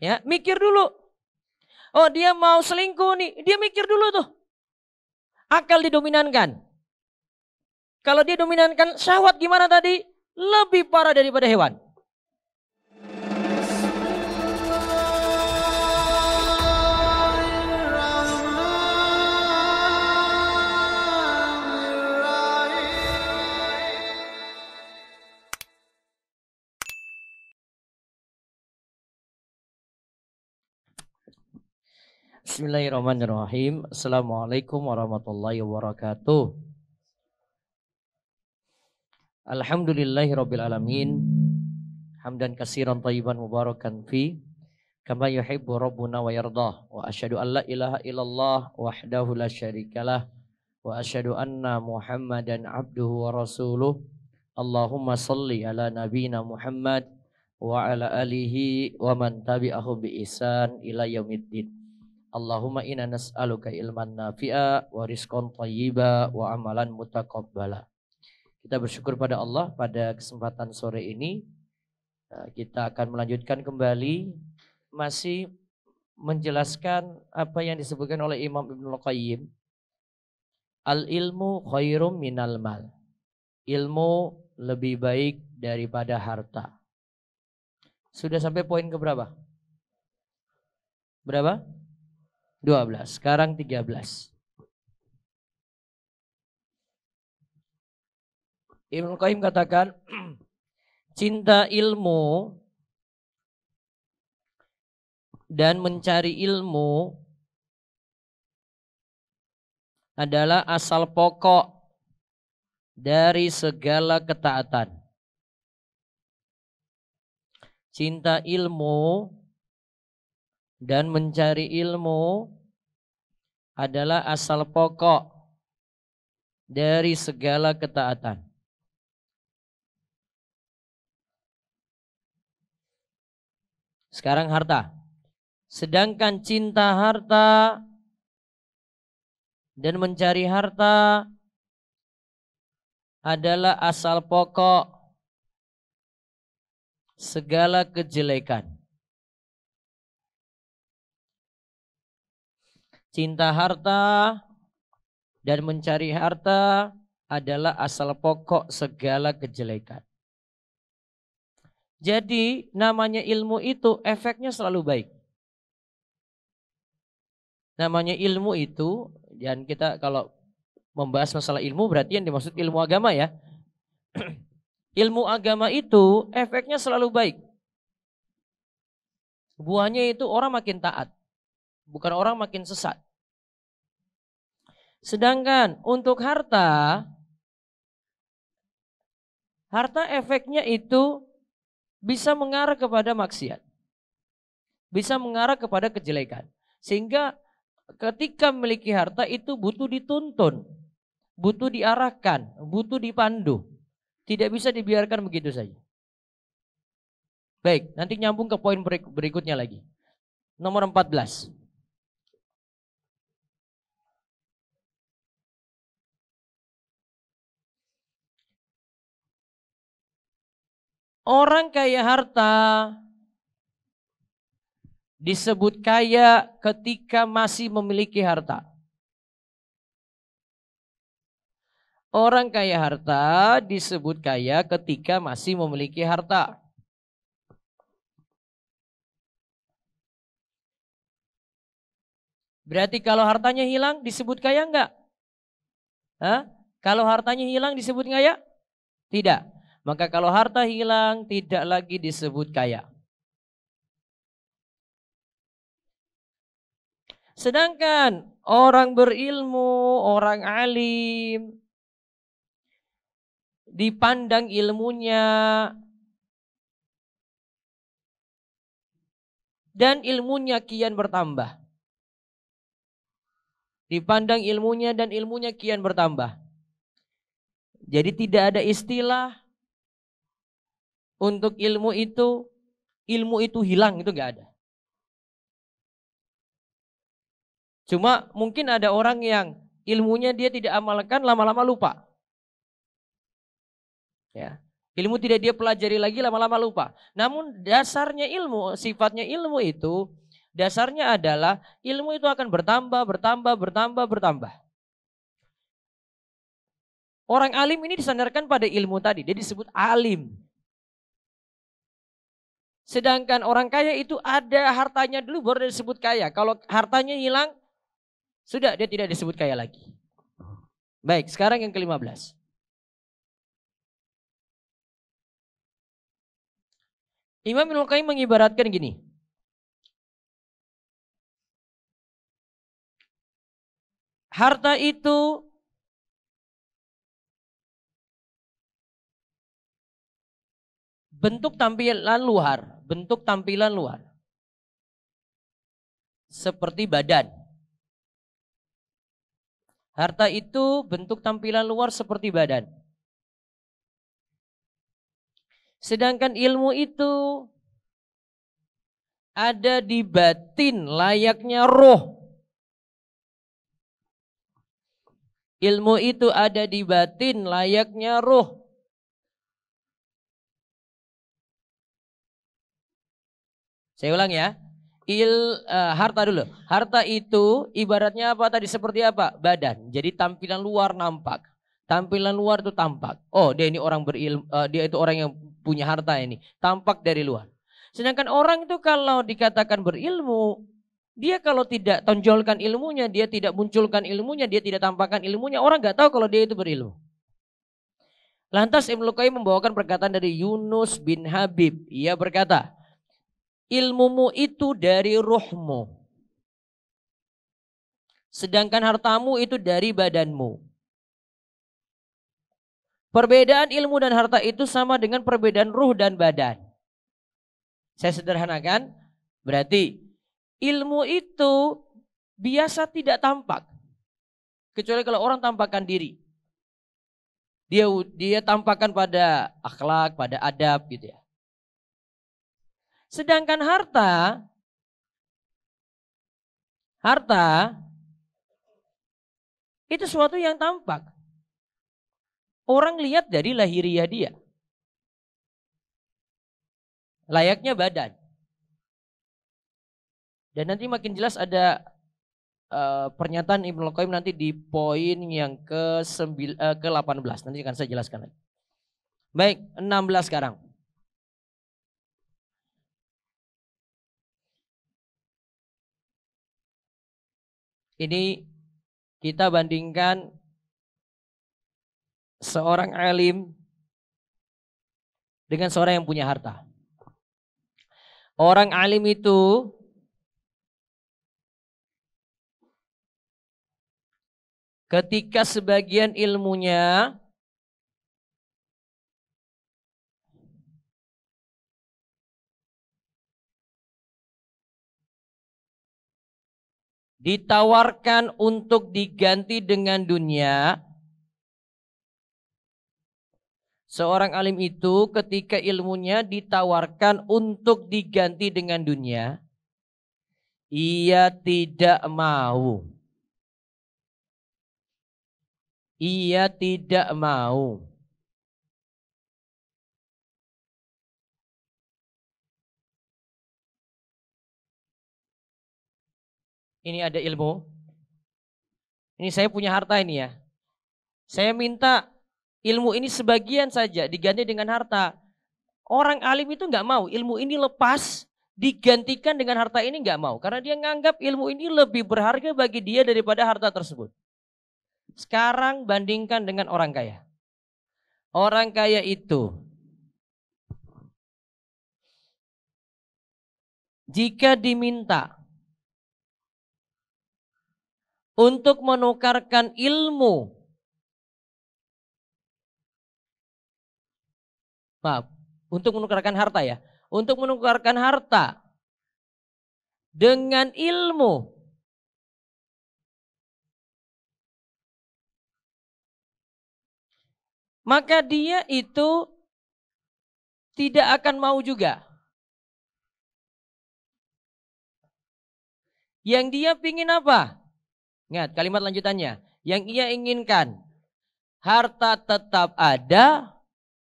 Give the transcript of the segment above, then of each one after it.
Ya, mikir dulu. Oh, dia mau selingkuh nih, dia mikir dulu tuh. Akal didominankan. Kalau dia dominankan syahwat gimana tadi? Lebih parah daripada hewan. Bismillahirrahmanirrahim. Assalamualaikum warahmatullahi wabarakatuh. Alhamdulillahirabbil alamin. Hamdan katsiran thayyiban mubarakan fi kama yuhibbu rabbuna wa yardah. Wa asyhadu an la ilaha illallah wahdahu la syarikalah wa asyhadu anna Muhammadan abduhu wa rasuluh. Allahumma salli ala nabiyyina Muhammad wa ala alihi wa man tabi'ahum bi ihsan ila yaumiddin. Allahumma inna nas'aluka ilman nafi'a wa rizqan thayyiba wa amalan mutaqabbala. Kita bersyukur pada Allah pada kesempatan sore ini kita akan melanjutkan kembali masih menjelaskan apa yang disebutkan oleh Imam Ibnul Qayyim. Al-ilmu khairum minal mal. Ilmu lebih baik daripada harta. Sudah sampai poin ke berapa? Berapa? 12. Sekarang 13. Ibnu Qayyim katakan cinta ilmu dan mencari ilmu adalah asal pokok dari segala ketaatan. Cinta ilmu dan mencari ilmu adalah asal pokok dari segala ketaatan. Sekarang harta. Sedangkan cinta harta dan mencari harta adalah asal pokok segala kejelekan. Cinta harta dan mencari harta adalah asal pokok segala kejelekan. Jadi namanya ilmu itu efeknya selalu baik. Namanya ilmu itu, dan kita kalau membahas masalah ilmu berarti yang dimaksud ilmu agama ya. Ilmu agama itu efeknya selalu baik. Buahnya itu orang makin taat, bukan orang makin sesat. Sedangkan untuk harta efeknya itu bisa mengarah kepada maksiat. Bisa mengarah kepada kejelekan. Sehingga ketika memiliki harta itu butuh dituntun, butuh diarahkan, butuh dipandu. Tidak bisa dibiarkan begitu saja. Baik, nanti nyambung ke poin berikutnya lagi. Nomor 14. Orang kaya harta disebut kaya ketika masih memiliki harta. Orang kaya harta disebut kaya ketika masih memiliki harta. Berarti kalau hartanya hilang disebut kaya enggak? Hah? Kalau hartanya hilang disebut kaya? Tidak. Maka kalau harta hilang tidak lagi disebut kaya. Sedangkan orang berilmu, orang alim, dipandang ilmunya dan ilmunya kian bertambah. Dipandang ilmunya dan ilmunya kian bertambah. Jadi tidak ada istilah untuk ilmu itu hilang, itu gak ada. Cuma mungkin ada orang yang ilmunya dia tidak amalkan, lama-lama lupa. Ya. Ilmu tidak dia pelajari lagi, lama-lama lupa. Namun dasarnya ilmu, sifatnya ilmu itu, dasarnya adalah ilmu itu akan bertambah, bertambah, bertambah, bertambah. Orang alim ini disandarkan pada ilmu tadi, dia disebut alim. Sedangkan orang kaya itu ada hartanya dulu baru dia disebut kaya. Kalau hartanya hilang, sudah dia tidak disebut kaya lagi. Baik, sekarang yang ke-15. Imam Ibnul Qayyim mengibaratkan gini. Harta itu bentuk tampilan luar, bentuk tampilan luar. Seperti badan. Harta itu bentuk tampilan luar seperti badan. Sedangkan ilmu itu ada di batin layaknya roh. Ilmu itu ada di batin layaknya roh. Saya ulang ya. Harta dulu. Harta itu ibaratnya apa tadi? Seperti apa? Badan. Jadi tampilan luar nampak. Tampilan luar itu tampak. Oh, dia ini orang berilmu, dia itu orang yang punya harta ini. Tampak dari luar. Sedangkan orang itu kalau dikatakan berilmu, dia kalau tidak tonjolkan ilmunya, dia tidak munculkan ilmunya, dia tidak tampakkan ilmunya, orang nggak tahu kalau dia itu berilmu. Lantas Ibnu Qayyim membawakan perkataan dari Yunus bin Habib. Ia berkata, ilmumu itu dari ruhmu. Sedangkan hartamu itu dari badanmu. Perbedaan ilmu dan harta itu sama dengan perbedaan ruh dan badan. Saya sederhanakan, berarti ilmu itu biasa tidak tampak. Kecuali kalau orang tampakkan diri. Dia tampakkan pada akhlak, pada adab gitu ya. Sedangkan harta itu sesuatu yang tampak. Orang lihat dari lahiriah dia. Layaknya badan. Dan nanti makin jelas ada pernyataan Ibnu Qayyim nanti di poin yang ke-18. Nanti akan saya jelaskan lagi. Baik, 16 sekarang. Ini kita bandingkan seorang alim dengan seorang yang punya harta. Orang alim itu ketika sebagian ilmunya ditawarkan untuk diganti dengan dunia, seorang alim itu ketika ilmunya ditawarkan untuk diganti dengan dunia, ia tidak mau. Ia tidak mau. Ini ada ilmu. Ini saya punya harta ini ya. Saya minta ilmu ini sebagian saja diganti dengan harta. Orang alim itu nggak mau ilmu ini lepas digantikan dengan harta ini, nggak mau. Karena dia nganggap ilmu ini lebih berharga bagi dia daripada harta tersebut. Sekarang bandingkan dengan orang kaya. Orang kaya itu jika diminta untuk menukarkan ilmu, maaf, untuk menukarkan harta ya, untuk menukarkan harta dengan ilmu, maka dia itu tidak akan mau juga. Yang dia pingin apa? Ingat kalimat lanjutannya. Yang ia inginkan, harta tetap ada,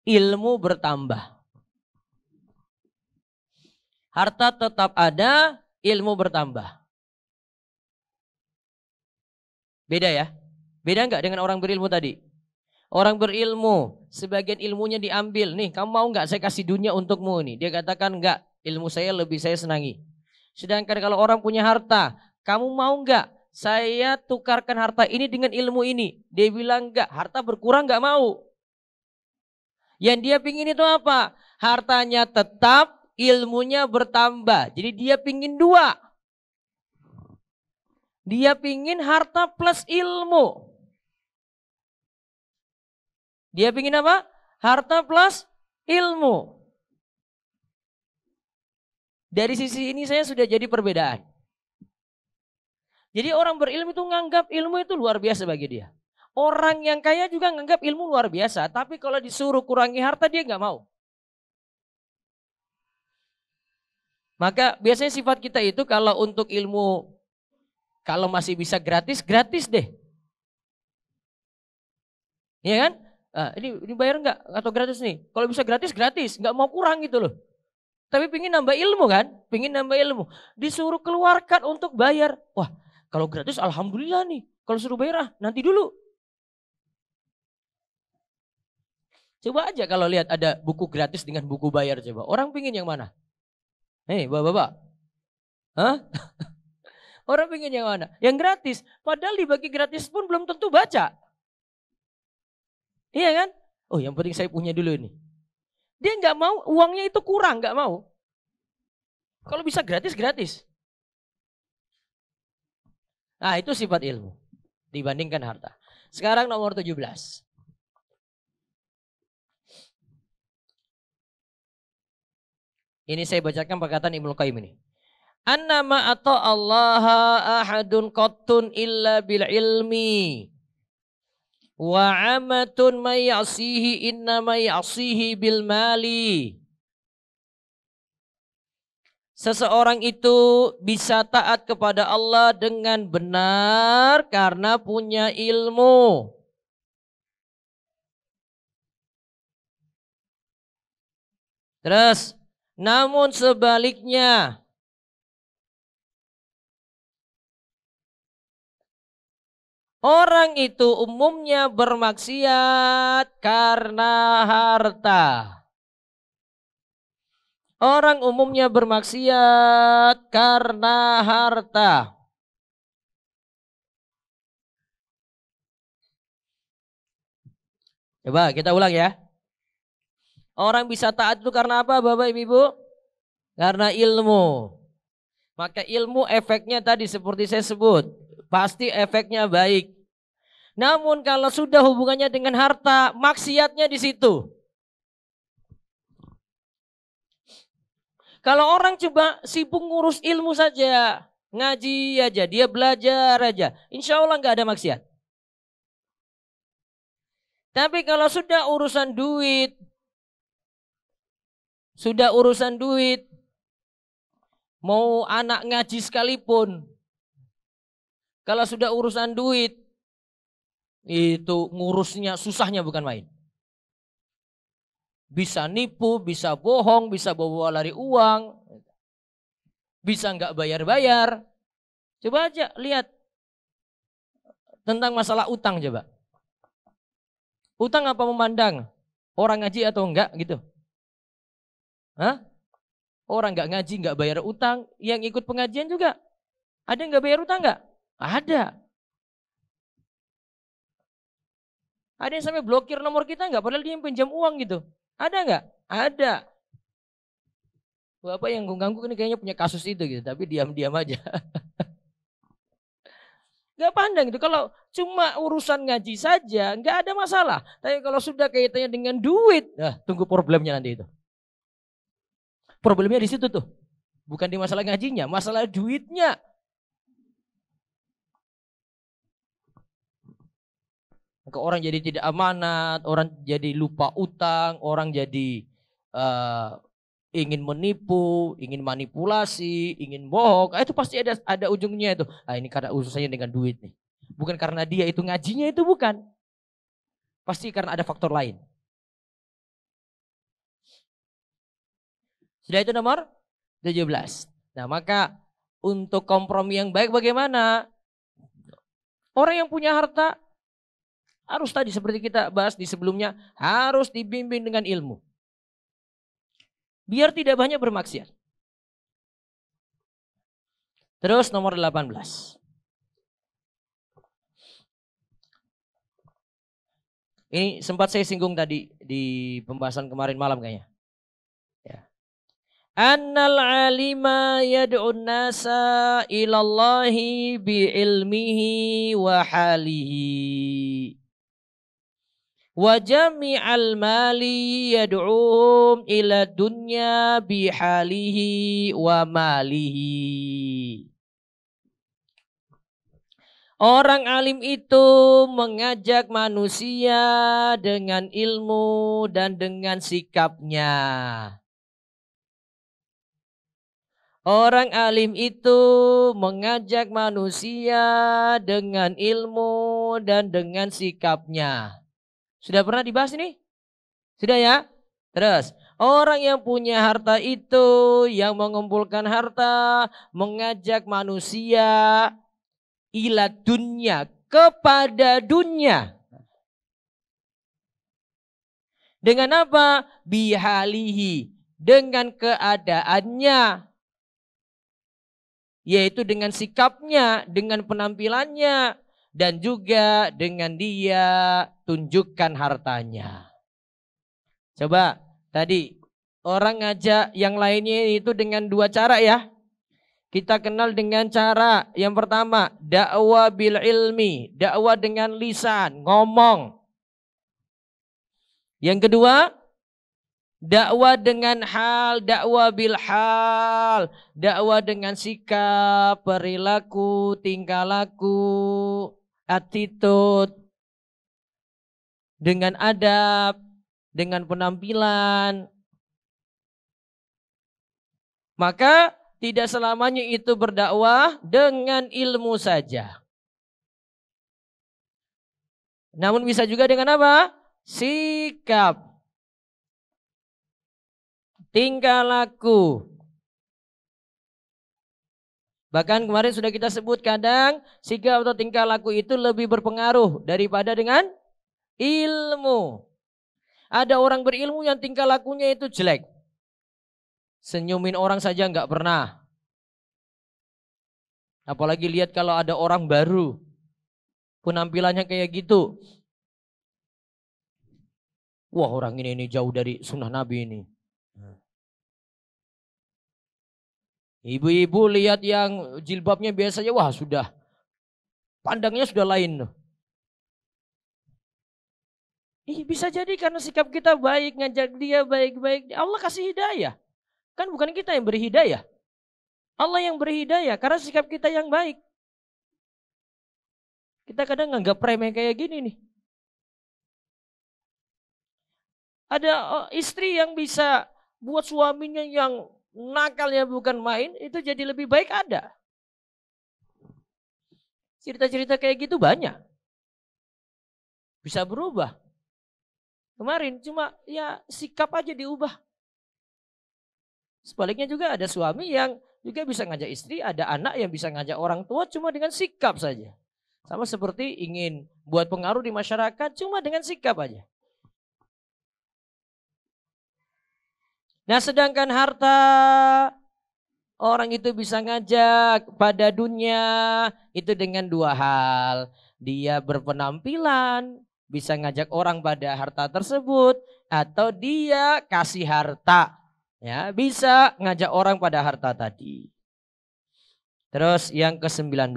ilmu bertambah. Harta tetap ada, ilmu bertambah. Beda ya? Beda nggak dengan orang berilmu tadi? Orang berilmu, sebagian ilmunya diambil. Nih, kamu mau nggak saya kasih dunia untukmu nih? Dia katakan nggak, ilmu saya lebih saya senangi. Sedangkan kalau orang punya harta, kamu mau nggak saya tukarkan harta ini dengan ilmu ini? Dia bilang nggak, harta berkurang nggak mau. Yang dia pingin itu apa? Hartanya tetap, ilmunya bertambah. Jadi dia pingin dua. Dia pingin harta plus ilmu. Dia pingin apa? Harta plus ilmu. Dari sisi ini saya sudah jadi perbedaan. Jadi orang berilmu itu nganggap ilmu itu luar biasa bagi dia. Orang yang kaya juga nganggap ilmu luar biasa. Tapi kalau disuruh kurangi harta dia nggak mau. Maka biasanya sifat kita itu kalau untuk ilmu, kalau masih bisa gratis, gratis deh. Iya kan? Nah, ini bayar nggak atau gratis nih? Kalau bisa gratis, gratis. Nggak mau kurang gitu loh. Tapi pingin nambah ilmu kan? Pingin nambah ilmu. Disuruh keluarkan untuk bayar. Wah, kalau gratis alhamdulillah nih. Kalau suruh bayar nanti dulu. Coba aja kalau lihat ada buku gratis dengan buku bayar coba. Orang pingin yang mana? Hei bapak-bapak. Hah? Orang pingin yang mana? Yang gratis. Padahal dibagi gratis pun belum tentu baca. Iya kan? Oh yang penting saya punya dulu nih. Dia nggak mau uangnya itu kurang, nggak mau. Kalau bisa gratis, gratis. Nah itu sifat ilmu dibandingkan harta. Sekarang nomor 17. Ini saya bacakan perkataan Ibnu Qayyim ini. Annama atau Allah ahadun qattun illa bil ilmi. Wa amatun may ya'sihi innama ya'sihi bil mali. Seseorang itu bisa taat kepada Allah dengan benar karena punya ilmu. Terus, namun sebaliknya, orang itu umumnya bermaksiat karena harta. Orang umumnya bermaksiat karena harta. Coba kita ulang ya. Orang bisa taat itu karena apa Bapak Ibu? Karena ilmu. Maka ilmu efeknya tadi seperti saya sebut. Pasti efeknya baik. Namun kalau sudah hubungannya dengan harta, maksiatnya di situ. Kalau orang coba sibuk ngurus ilmu saja, ngaji aja, dia belajar aja, insya Allah nggak ada maksiat. Tapi kalau sudah urusan duit, mau anak ngaji sekalipun, kalau sudah urusan duit, itu ngurusnya susahnya bukan main. Bisa nipu, bisa bohong, bisa bawa lari uang, bisa nggak bayar-bayar. Coba aja lihat tentang masalah utang coba. Utang apa memandang? Orang ngaji atau enggak gitu? Hah? Orang nggak ngaji, nggak bayar utang, yang ikut pengajian juga. Ada yang nggak bayar utang nggak? Ada. Ada yang sampai blokir nomor kita nggak? Padahal dia yang pinjam uang gitu. Ada nggak? Ada. Bapak yang ganggu ini kayaknya punya kasus itu gitu, tapi diam-diam aja. Gak pandang itu. Kalau cuma urusan ngaji saja, nggak ada masalah. Tapi kalau sudah kaitannya dengan duit, nah, tunggu problemnya nanti itu. Problemnya di situ tuh. Bukan di masalah ngajinya, masalah duitnya. Maka orang jadi tidak amanat, orang jadi lupa utang, orang jadi ingin menipu, ingin manipulasi, ingin bohong. Itu pasti ada ujungnya itu. Ini karena urusannya dengan duit nih. Bukan karena dia itu ngajinya itu bukan. Pasti karena ada faktor lain. Sudah itu nomor 17. Nah, maka untuk kompromi yang baik bagaimana? Orang yang punya harta harus tadi seperti kita bahas di sebelumnya, harus dibimbing dengan ilmu. Biar tidak banyak bermaksiat. Terus nomor 18. Ini sempat saya singgung tadi di pembahasan kemarin malam kayaknya. Ya. Annal alima yad'un nasa ilallahi bi'ilmihi wa halihi. Wa jami'al mali yad'uhum ila dunya bihalihi wa malihi. Orang alim itu mengajak manusia dengan ilmu dan dengan sikapnya. Orang alim itu mengajak manusia dengan ilmu dan dengan sikapnya. Sudah pernah dibahas ini? Sudah ya? Terus, orang yang punya harta itu, yang mengumpulkan harta, mengajak manusia ila dunya, kepada dunia. Dengan apa? Bihalihi, dengan keadaannya. Yaitu dengan sikapnya, dengan penampilannya, dan juga dengan dia tunjukkan hartanya. Coba tadi orang ngajak yang lainnya itu dengan dua cara ya. Kita kenal dengan cara yang pertama, dakwah bil ilmi, dakwah dengan lisan, ngomong. Yang kedua, dakwah dengan hal, dakwah bil hal, dakwah dengan sikap, perilaku, tingkah laku, attitude, dengan adab, dengan penampilan. Maka tidak selamanya itu berdakwah dengan ilmu saja. Namun bisa juga dengan apa? Sikap, tingkah laku. Bahkan kemarin sudah kita sebut kadang sikap atau tingkah laku itu lebih berpengaruh daripada dengan ilmu. Ada orang berilmu yang tingkah lakunya itu jelek. Senyumin orang saja nggak pernah. Apalagi lihat kalau ada orang baru. Penampilannya kayak gitu. Wah, orang ini jauh dari sunnah Nabi ini. Ibu-ibu lihat yang jilbabnya biasanya, wah sudah. Pandangnya sudah lain. Bisa jadi karena sikap kita baik, ngajak dia baik-baik. Allah kasih hidayah. Kan bukan kita yang beri hidayah. Allah yang beri hidayah karena sikap kita yang baik. Kita kadang nganggap remeh kayak gini nih. Ada istri yang bisa buat suaminya yang nakalnya bukan main, itu jadi lebih baik ada. Cerita-cerita kayak gitu banyak. Bisa berubah. Kemarin cuma ya sikap aja diubah. Sebaliknya juga ada suami yang juga bisa ngajak istri, ada anak yang bisa ngajak orang tua cuma dengan sikap saja. Sama seperti ingin buat pengaruh di masyarakat cuma dengan sikap aja. Nah sedangkan harta, orang itu bisa ngajak pada dunia itu dengan dua hal. Dia berpenampilan, bisa ngajak orang pada harta tersebut, atau dia kasih harta. Ya, bisa ngajak orang pada harta tadi. Terus yang ke-19.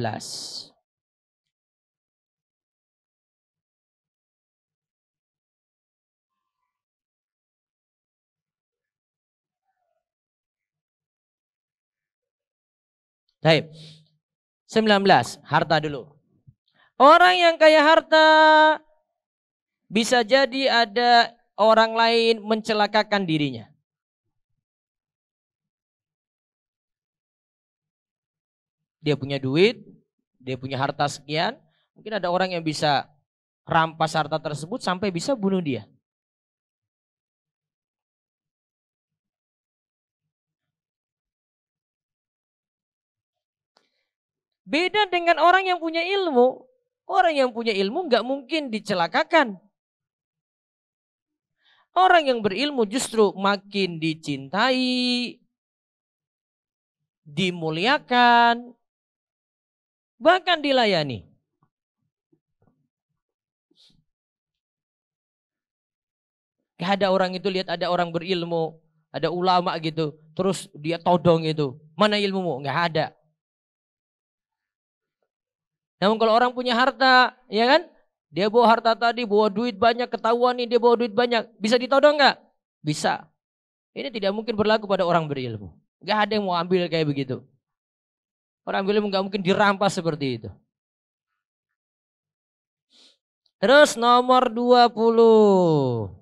Baik. 19, harta dulu. Orang yang kaya harta bisa jadi ada orang lain mencelakakan dirinya. Dia punya duit, dia punya harta sekian, mungkin ada orang yang bisa rampas harta tersebut sampai bisa bunuh dia. Beda dengan orang yang punya ilmu. Orang yang punya ilmu nggak mungkin dicelakakan. Orang yang berilmu justru makin dicintai, dimuliakan, bahkan dilayani. Gak ada orang itu lihat ada orang berilmu, ada ulama gitu, terus dia todong itu. Mana ilmumu? Gak ada. Namun kalau orang punya harta, ya kan? Dia bawa harta tadi, bawa duit banyak, ketahuan nih dia bawa duit banyak. Bisa ditodong nggak? Bisa. Ini tidak mungkin berlaku pada orang berilmu. Gak ada yang mau ambil kayak begitu. Orang berilmu gak mungkin dirampas seperti itu. Terus nomor 20.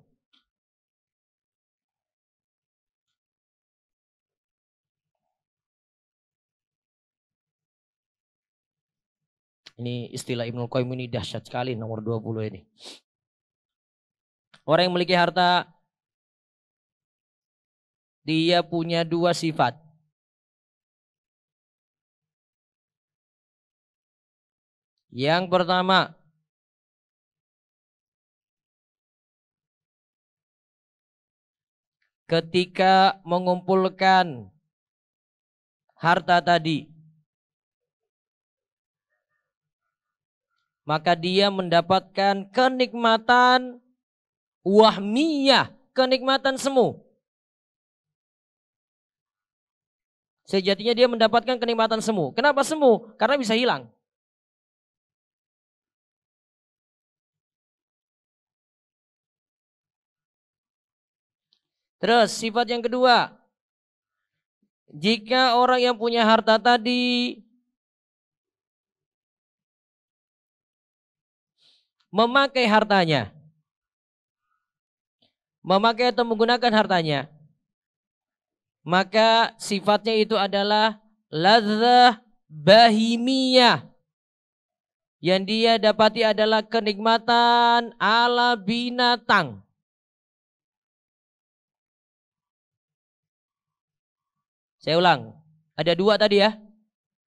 Ini istilah Ibnul Qayyim ini dahsyat sekali nomor 20 ini. Orang yang memiliki harta, dia punya dua sifat. Yang pertama, ketika mengumpulkan harta tadi, maka dia mendapatkan kenikmatan wahmiyah, kenikmatan semu. Sejatinya dia mendapatkan kenikmatan semu. Kenapa semu? Karena bisa hilang. Terus sifat yang kedua, jika orang yang punya harta tadi memakai hartanya, memakai atau menggunakan hartanya, maka sifatnya itu adalah ladzah bahimiyah. Yang dia dapati adalah kenikmatan ala binatang. Saya ulang, ada dua tadi ya.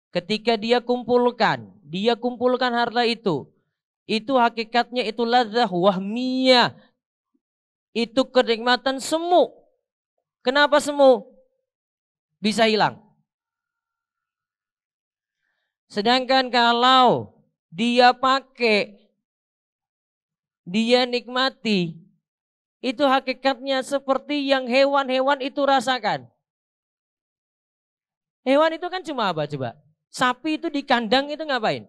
Ketika dia kumpulkan harta itu hakikatnya itu ladzah wahmiyah. Itu kenikmatan semu. Kenapa semu? Bisa hilang. Sedangkan kalau dia pakai, dia nikmati, itu hakikatnya seperti yang hewan-hewan itu rasakan. Hewan itu kan cuma apa coba? Sapi itu di kandang itu ngapain?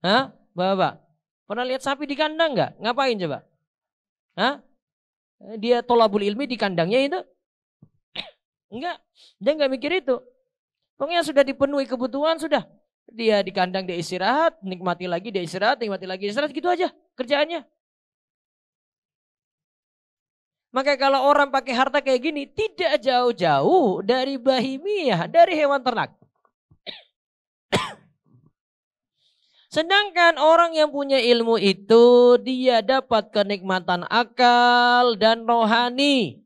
Hah? Bapak, pernah lihat sapi di kandang nggak? Ngapain coba? Hah? Dia tolabul ilmi di kandangnya itu? Enggak, dia nggak mikir itu. Pokoknya sudah dipenuhi kebutuhan sudah. Dia di kandang dia istirahat, nikmati lagi dia istirahat, nikmati lagi istirahat, gitu aja kerjaannya. Maka kalau orang pakai harta kayak gini tidak jauh-jauh dari bahimiyah, dari hewan ternak. Sedangkan orang yang punya ilmu itu dia dapat kenikmatan akal dan rohani.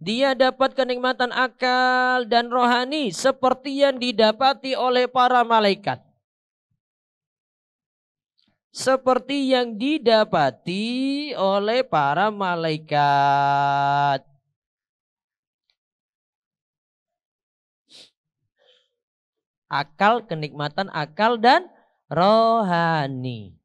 Dia dapat kenikmatan akal dan rohani seperti yang didapati oleh para malaikat. Seperti yang didapati oleh para malaikat. Akal, kenikmatan akal dan rohani.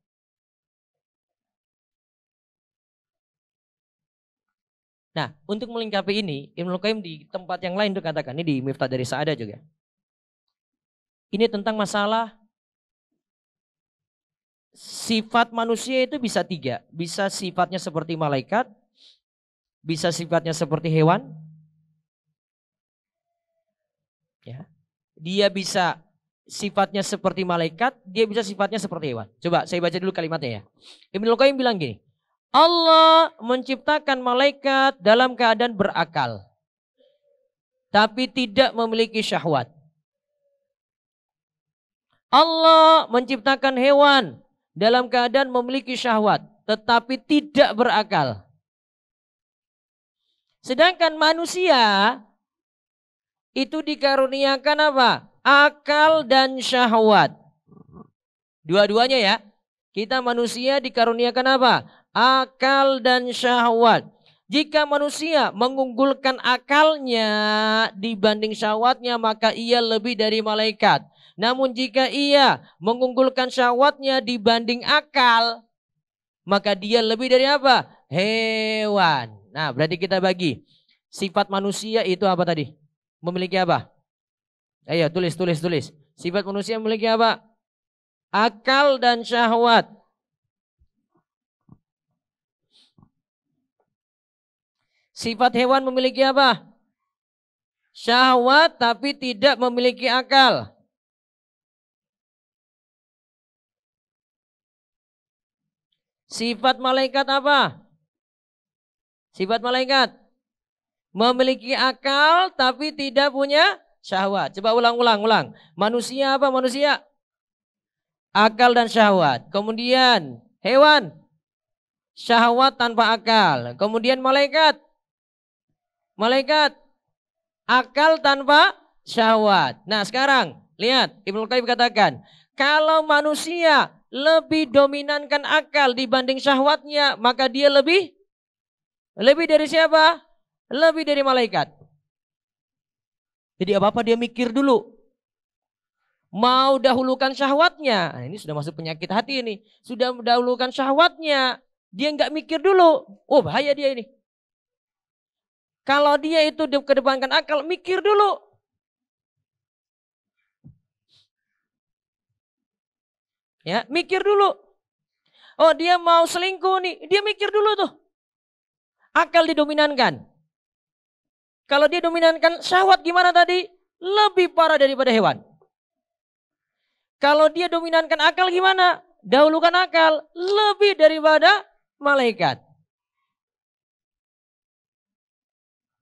Nah, untuk melengkapi ini, Ibnul Qayyim di tempat yang lain itu katakan, ini di Miftah dari Sa'adah juga. Ini tentang masalah sifat manusia itu bisa tiga. Bisa sifatnya seperti malaikat, bisa sifatnya seperti hewan. Ya. Dia bisa sifatnya seperti malaikat, dia bisa sifatnya seperti hewan. Coba saya baca dulu kalimatnya ya. Ibnul Qayyim bilang gini, Allah menciptakan malaikat dalam keadaan berakal, tapi tidak memiliki syahwat. Allah menciptakan hewan dalam keadaan memiliki syahwat, tetapi tidak berakal. Sedangkan manusia itu dikaruniakan apa? Akal dan syahwat. Dua-duanya ya. Kita manusia dikaruniakan apa? Akal dan syahwat. Jika manusia mengunggulkan akalnya dibanding syahwatnya, maka ia lebih dari malaikat. Namun jika ia mengunggulkan syahwatnya dibanding akal, maka dia lebih dari apa? Hewan. Nah, berarti kita bagi. Sifat manusia itu apa tadi? Memiliki apa? Ayo tulis. Sifat manusia memiliki apa? Akal dan syahwat. Sifat hewan memiliki apa? Syahwat tapi tidak memiliki akal. Sifat malaikat apa? Sifat malaikat memiliki akal tapi tidak punya syahwat. Coba ulang. Manusia apa manusia? Akal dan syahwat. Kemudian hewan, syahwat tanpa akal. Kemudian malaikat, akal tanpa syahwat. Nah sekarang lihat Ibnu Qayyim katakan, kalau manusia lebih dominankan akal dibanding syahwatnya, maka dia lebih dari siapa? Lebih dari malaikat. Jadi apa-apa dia mikir dulu. Mau dahulukan syahwatnya. Nah, ini sudah masuk penyakit hati ini. Sudah mendahulukan syahwatnya. Dia nggak mikir dulu. Oh bahaya dia ini. Kalau dia itu kedepankan akal, mikir dulu. Ya, mikir dulu. Oh, dia mau selingkuh nih, dia mikir dulu tuh. Akal didominankan. Kalau dia dominankan syahwat gimana tadi? Lebih parah daripada hewan. Kalau dia dominankan akal gimana? Dahulukan akal, lebih daripada malaikat.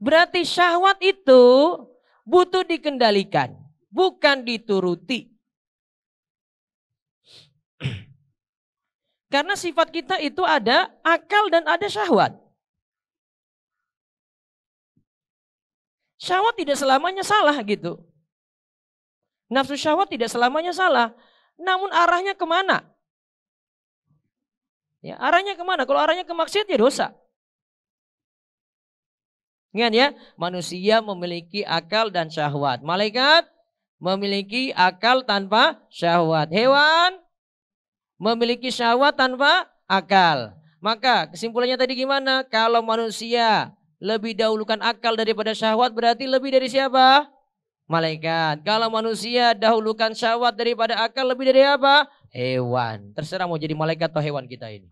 Berarti syahwat itu butuh dikendalikan, bukan dituruti. Karena sifat kita itu ada akal dan ada syahwat. Syahwat tidak selamanya salah gitu. Nafsu syahwat tidak selamanya salah. Namun arahnya kemana? Ya, arahnya kemana? Kalau arahnya ke maksiat ya dosa. Ingat ya, manusia memiliki akal dan syahwat. Malaikat memiliki akal tanpa syahwat. Hewan memiliki syahwat tanpa akal. Maka kesimpulannya tadi gimana? Kalau manusia lebih dahulukan akal daripada syahwat, berarti lebih dari siapa? Malaikat. Kalau manusia dahulukan syahwat daripada akal, lebih dari apa? Hewan. Terserah mau jadi malaikat atau hewan kita ini.